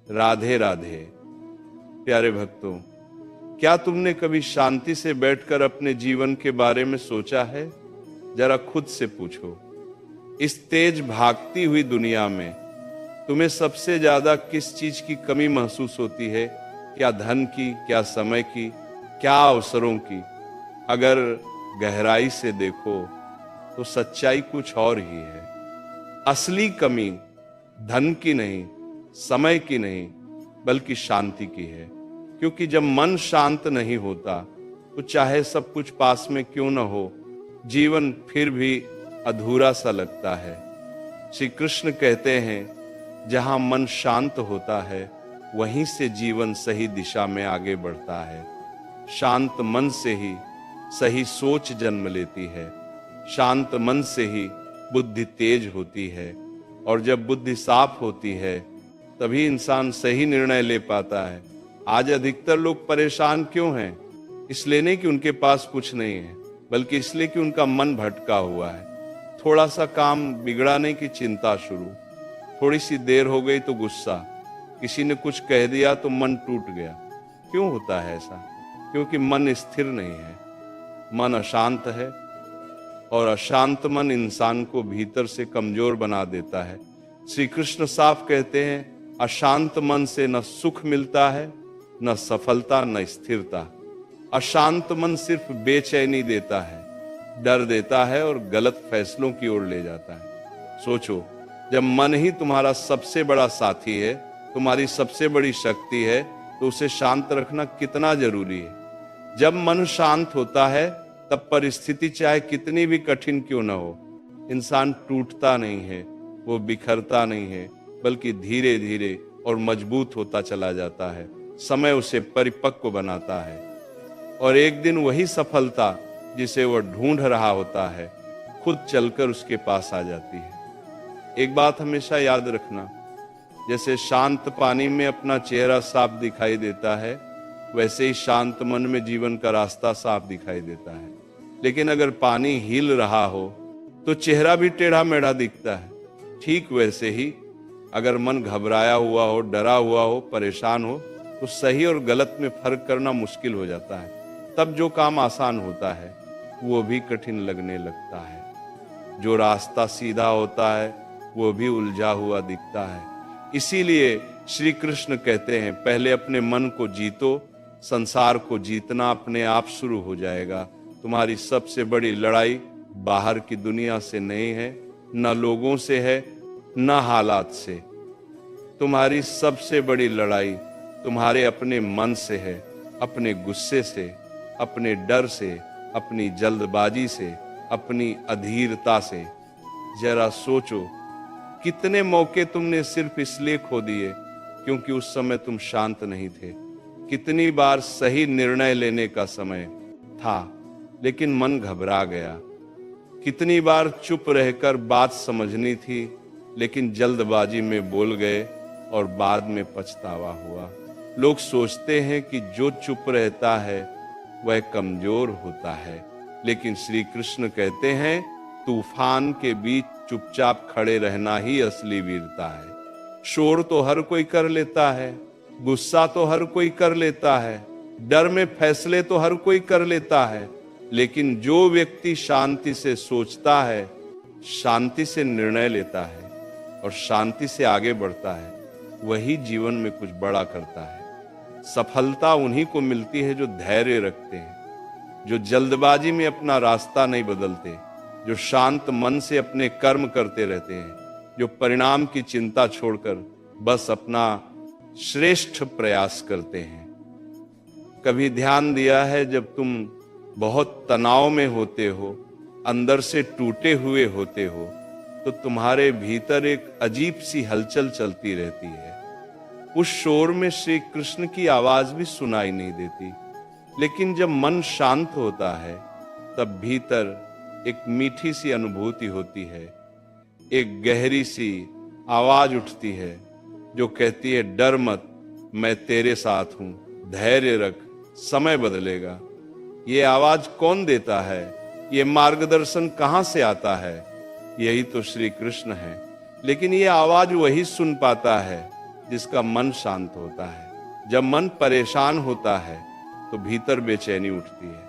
राधे राधे। प्यारे भक्तों, क्या तुमने कभी शांति से बैठकर अपने जीवन के बारे में सोचा है? जरा खुद से पूछो, इस तेज भागती हुई दुनिया में तुम्हें सबसे ज्यादा किस चीज की कमी महसूस होती है? क्या धन की, क्या समय की, क्या अवसरों की? अगर गहराई से देखो तो सच्चाई कुछ और ही है। असली कमी धन की नहीं, समय की नहीं, बल्कि शांति की है। क्योंकि जब मन शांत नहीं होता तो चाहे सब कुछ पास में क्यों न हो, जीवन फिर भी अधूरा सा लगता है। श्री कृष्ण कहते हैं, जहां मन शांत होता है वहीं से जीवन सही दिशा में आगे बढ़ता है। शांत मन से ही सही सोच जन्म लेती है। शांत मन से ही बुद्धि तेज होती है, और जब बुद्धि साफ होती है तभी इंसान सही निर्णय ले पाता है। आज अधिकतर लोग परेशान क्यों हैं? इसलिए नहीं कि उनके पास कुछ नहीं है, बल्कि इसलिए कि उनका मन भटका हुआ है। थोड़ा सा काम बिगड़ाने की चिंता शुरू, थोड़ी सी देर हो गई तो गुस्सा, किसी ने कुछ कह दिया तो मन टूट गया। क्यों होता है ऐसा? क्योंकि मन स्थिर नहीं है, मन अशांत है, और अशांत मन इंसान को भीतर से कमजोर बना देता है। श्री कृष्ण साफ कहते हैं, अशांत मन से न सुख मिलता है, न सफलता, न स्थिरता। अशांत मन सिर्फ बेचैनी देता है, डर देता है और गलत फैसलों की ओर ले जाता है। सोचो, जब मन ही तुम्हारा सबसे बड़ा साथी है, तुम्हारी सबसे बड़ी शक्ति है, तो उसे शांत रखना कितना जरूरी है। जब मन शांत होता है तब परिस्थिति चाहे कितनी भी कठिन क्यों न हो, इंसान टूटता नहीं है, वो बिखरता नहीं है, बल्कि धीरे धीरे और मजबूत होता चला जाता है। समय उसे परिपक्व बनाता है, और एक दिन वही सफलता जिसे वह ढूंढ रहा होता है खुद चलकर उसके पास आ जाती है। एक बात हमेशा याद रखना, जैसे शांत पानी में अपना चेहरा साफ दिखाई देता है, वैसे ही शांत मन में जीवन का रास्ता साफ दिखाई देता है। लेकिन अगर पानी हिल रहा हो तो चेहरा भी टेढ़ा मेढ़ा दिखता है। ठीक वैसे ही अगर मन घबराया हुआ हो, डरा हुआ हो, परेशान हो, तो सही और गलत में फर्क करना मुश्किल हो जाता है। तब जो काम आसान होता है वो भी कठिन लगने लगता है। जो रास्ता सीधा होता है वो भी उलझा हुआ दिखता है। इसीलिए श्री कृष्ण कहते हैं, पहले अपने मन को जीतो, संसार को जीतना अपने आप शुरू हो जाएगा। तुम्हारी सबसे बड़ी लड़ाई बाहर की दुनिया से नहीं है, न लोगों से है, न हालात से। तुम्हारी सबसे बड़ी लड़ाई तुम्हारे अपने मन से है, अपने गुस्से से, अपने डर से, अपनी जल्दबाजी से, अपनी अधीरता से। जरा सोचो, कितने मौके तुमने सिर्फ इसलिए खो दिए क्योंकि उस समय तुम शांत नहीं थे। कितनी बार सही निर्णय लेने का समय था लेकिन मन घबरा गया। कितनी बार चुप रहकर बात समझनी थी लेकिन जल्दबाजी में बोल गए और बाद में पछतावा हुआ। लोग सोचते हैं कि जो चुप रहता है वह कमजोर होता है, लेकिन श्री कृष्ण कहते हैं, तूफान के बीच चुपचाप खड़े रहना ही असली वीरता है। शोर तो हर कोई कर लेता है, गुस्सा तो हर कोई कर लेता है, डर में फैसले तो हर कोई कर लेता है, लेकिन जो व्यक्ति शांति से सोचता है, शांति से निर्णय लेता है और शांति से आगे बढ़ता है, वही जीवन में कुछ बड़ा करता है। सफलता उन्हीं को मिलती है जो धैर्य रखते हैं, जो जल्दबाजी में अपना रास्ता नहीं बदलते, जो शांत मन से अपने कर्म करते रहते हैं, जो परिणाम की चिंता छोड़कर बस अपना श्रेष्ठ प्रयास करते हैं। कभी ध्यान दिया है, जब तुम बहुत तनाव में होते हो, अंदर से टूटे हुए होते हो, तो तुम्हारे भीतर एक अजीब सी हलचल चलती रहती है। उस शोर में श्री कृष्ण की आवाज भी सुनाई नहीं देती, लेकिन जब मन शांत होता है तब भीतर एक मीठी सी अनुभूति होती है, एक गहरी सी आवाज उठती है जो कहती है, डर मत, मैं तेरे साथ हूं, धैर्य रख, समय बदलेगा। ये आवाज कौन देता है? ये मार्गदर्शन कहां से आता है? यही तो श्री कृष्ण है। लेकिन ये आवाज वही सुन पाता है जिसका मन शांत होता है। जब मन परेशान होता है तो भीतर बेचैनी उठती है,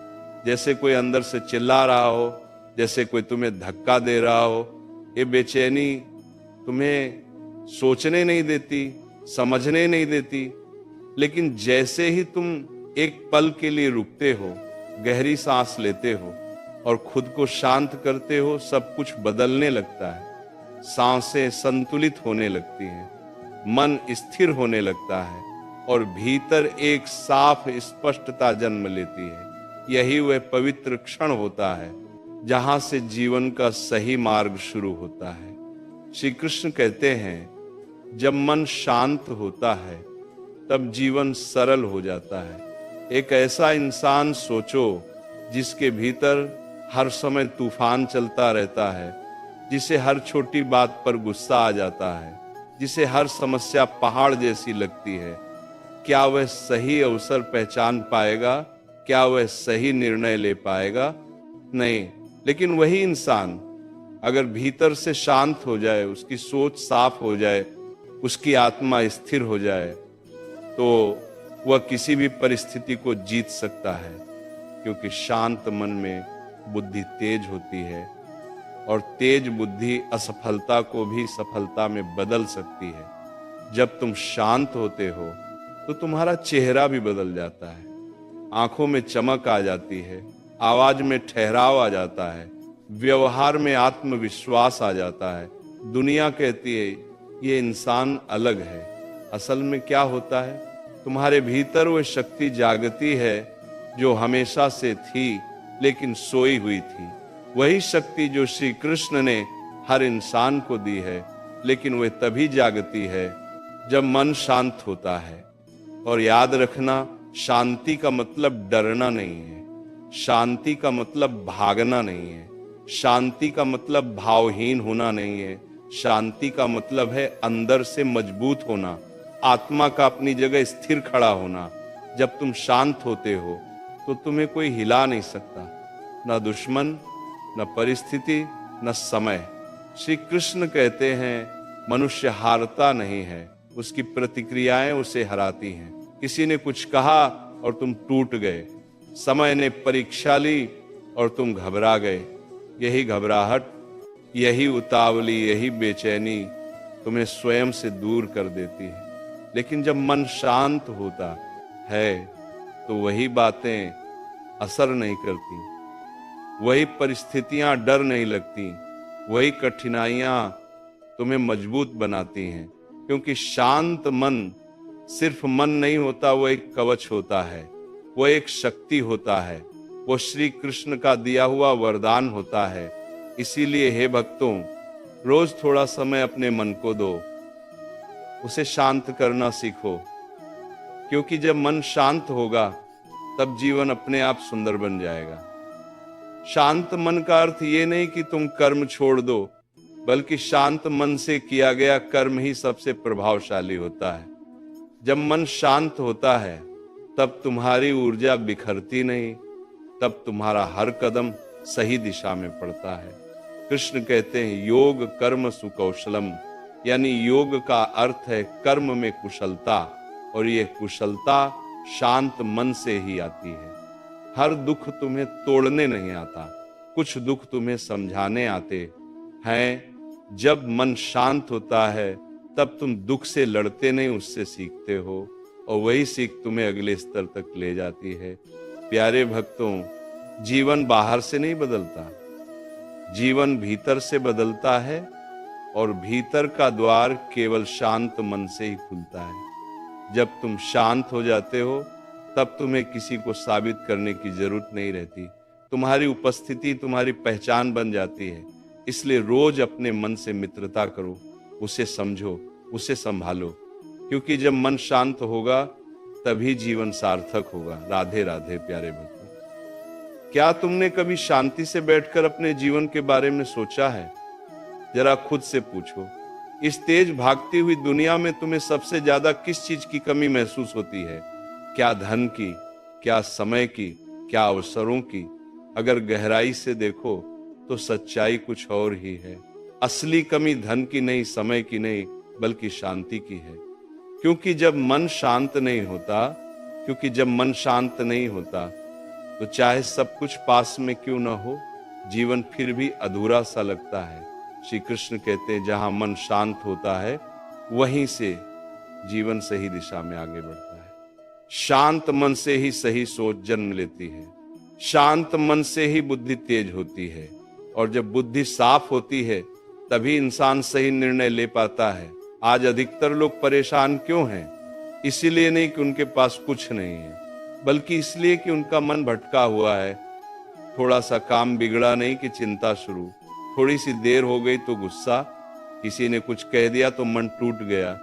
जैसे कोई अंदर से चिल्ला रहा हो, जैसे कोई तुम्हें धक्का दे रहा हो। ये बेचैनी तुम्हें सोचने नहीं देती, समझने नहीं देती। लेकिन जैसे ही तुम एक पल के लिए रुकते हो, गहरी सांस लेते हो और खुद को शांत करते हो, सब कुछ बदलने लगता है। सांसें संतुलित होने लगती हैं, मन स्थिर होने लगता है और भीतर एक साफ स्पष्टता जन्म लेती है। यही वह पवित्र क्षण होता है जहां से जीवन का सही मार्ग शुरू होता है। श्री कृष्ण कहते हैं, जब मन शांत होता है तब जीवन सरल हो जाता है। एक ऐसा इंसान सोचो जिसके भीतर हर समय तूफान चलता रहता है, जिसे हर छोटी बात पर गुस्सा आ जाता है, जिसे हर समस्या पहाड़ जैसी लगती है। क्या वह सही अवसर पहचान पाएगा? क्या वह सही निर्णय ले पाएगा? नहीं। लेकिन वही इंसान अगर भीतर से शांत हो जाए, उसकी सोच साफ हो जाए, उसकी आत्मा स्थिर हो जाए, तो वह किसी भी परिस्थिति को जीत सकता है। क्योंकि शांत मन में बुद्धि तेज होती है और तेज बुद्धि असफलता को भी सफलता में बदल सकती है। जब तुम शांत होते हो तो तुम्हारा चेहरा भी बदल जाता है, आंखों में चमक आ जाती है, आवाज में ठहराव आ जाता है, व्यवहार में आत्मविश्वास आ जाता है। दुनिया कहती है ये इंसान अलग है। असल में क्या होता है, तुम्हारे भीतर वह शक्ति जागती है जो हमेशा से थी लेकिन सोई हुई थी। वही शक्ति जो श्री कृष्ण ने हर इंसान को दी है, लेकिन वह तभी जागती है जब मन शांत होता है। और याद रखना, शांति का मतलब डरना नहीं है, शांति का मतलब भागना नहीं है, शांति का मतलब भावहीन होना नहीं है। शांति का मतलब है अंदर से मजबूत होना, आत्मा का अपनी जगह स्थिर खड़ा होना। जब तुम शांत होते हो तो तुम्हें कोई हिला नहीं सकता, न दुश्मन, न परिस्थिति, न समय। श्री कृष्ण कहते हैं, मनुष्य हारता नहीं है, उसकी प्रतिक्रियाएं उसे हराती हैं। किसी ने कुछ कहा और तुम टूट गए, समय ने परीक्षा ली और तुम घबरा गए। यही घबराहट, यही उतावली, यही बेचैनी तुम्हें स्वयं से दूर कर देती है। लेकिन जब मन शांत होता है तो वही बातें असर नहीं करती, वही परिस्थितियां डर नहीं लगती, वही कठिनाइयां तुम्हें मजबूत बनाती हैं। क्योंकि शांत मन सिर्फ मन नहीं होता, वो एक कवच होता है, वो एक शक्ति होता है, वो श्री कृष्ण का दिया हुआ वरदान होता है। इसीलिए हे भक्तों, रोज थोड़ा समय अपने मन को दो, उसे शांत करना सीखो। क्योंकि जब मन शांत होगा तब जीवन अपने आप सुंदर बन जाएगा। शांत मन का अर्थ ये नहीं कि तुम कर्म छोड़ दो, बल्कि शांत मन से किया गया कर्म ही सबसे प्रभावशाली होता है। जब मन शांत होता है तब तुम्हारी ऊर्जा बिखरती नहीं, तब तुम्हारा हर कदम सही दिशा में पड़ता है। कृष्ण कहते हैं, योग कर्म सुकौशलम, यानी योग का अर्थ है कर्म में कुशलता, और ये कुशलता शांत मन से ही आती है। हर दुख तुम्हें तोड़ने नहीं आता, कुछ दुख तुम्हें समझाने आते हैं। जब मन शांत होता है तब तुम दुख से लड़ते नहीं, उससे सीखते हो, और वही सीख तुम्हें अगले स्तर तक ले जाती है। प्यारे भक्तों, जीवन बाहर से नहीं बदलता, जीवन भीतर से बदलता है, और भीतर का द्वार केवल शांत मन से ही खुलता है। जब तुम शांत हो जाते हो तब तुम्हें किसी को साबित करने की जरूरत नहीं रहती, तुम्हारी उपस्थिति तुम्हारी पहचान बन जाती है। इसलिए रोज अपने मन से मित्रता करो, उसे समझो, उसे संभालो, क्योंकि जब मन शांत होगा तभी जीवन सार्थक होगा। राधे राधे प्यारे भक्तों। क्या तुमने कभी शांति से बैठकर अपने जीवन के बारे में सोचा है? जरा खुद से पूछो, इस तेज भागती हुई दुनिया में तुम्हें सबसे ज्यादा किस चीज की कमी महसूस होती है? क्या धन की, क्या समय की, क्या अवसरों की? अगर गहराई से देखो तो सच्चाई कुछ और ही है। असली कमी धन की नहीं, समय की नहीं, बल्कि शांति की है। क्योंकि जब मन शांत नहीं होता तो चाहे सब कुछ पास में क्यों ना हो, जीवन फिर भी अधूरा सा लगता है। श्री कृष्ण कहते हैं जहां मन शांत होता है वहीं से जीवन सही दिशा में आगे बढ़ता है। शांत मन से ही सही सोच जन्म लेती है, शांत मन से ही बुद्धि तेज होती है, और जब बुद्धि साफ होती है तभी इंसान सही निर्णय ले पाता है। आज अधिकतर लोग परेशान क्यों हैं? इसीलिए नहीं कि उनके पास कुछ नहीं है, बल्कि इसलिए कि उनका मन भटका हुआ है। थोड़ा सा काम बिगड़ा नहीं कि चिंता शुरू, थोड़ी सी देर हो गई तो गुस्सा, किसी ने कुछ कह दिया तो मन टूट गया।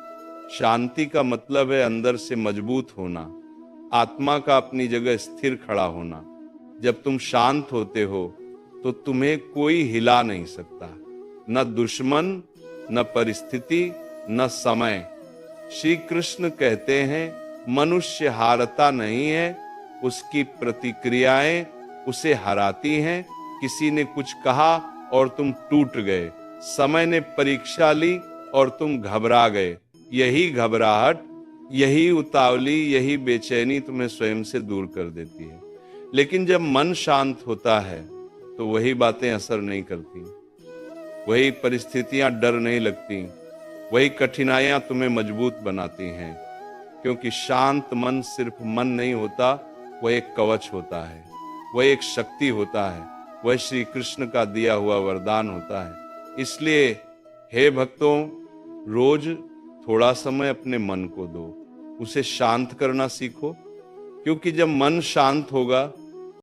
शांति का मतलब है अंदर से मजबूत होना, आत्मा का अपनी जगह स्थिर खड़ा होना। जब तुम शांत होते हो तो तुम्हें कोई हिला नहीं सकता, न दुश्मन, न परिस्थिति, न समय। श्री कृष्ण कहते हैं मनुष्य हारता नहीं है, उसकी प्रतिक्रियाएं उसे हराती हैं। किसी ने कुछ कहा और तुम टूट गए, समय ने परीक्षा ली और तुम घबरा गए। यही घबराहट, यही उतावली, यही बेचैनी तुम्हें स्वयं से दूर कर देती है। लेकिन जब मन शांत होता है तो वही बातें असर नहीं करती, वही परिस्थितियां डर नहीं लगती, वही कठिनाइयां तुम्हें मजबूत बनाती हैं। क्योंकि शांत मन सिर्फ मन नहीं होता, वह एक कवच होता है, वह एक शक्ति होता है, वह श्री कृष्ण का दिया हुआ वरदान होता है। इसलिए हे भक्तों, रोज थोड़ा समय अपने मन को दो, उसे शांत करना सीखो। क्योंकि जब मन शांत होगा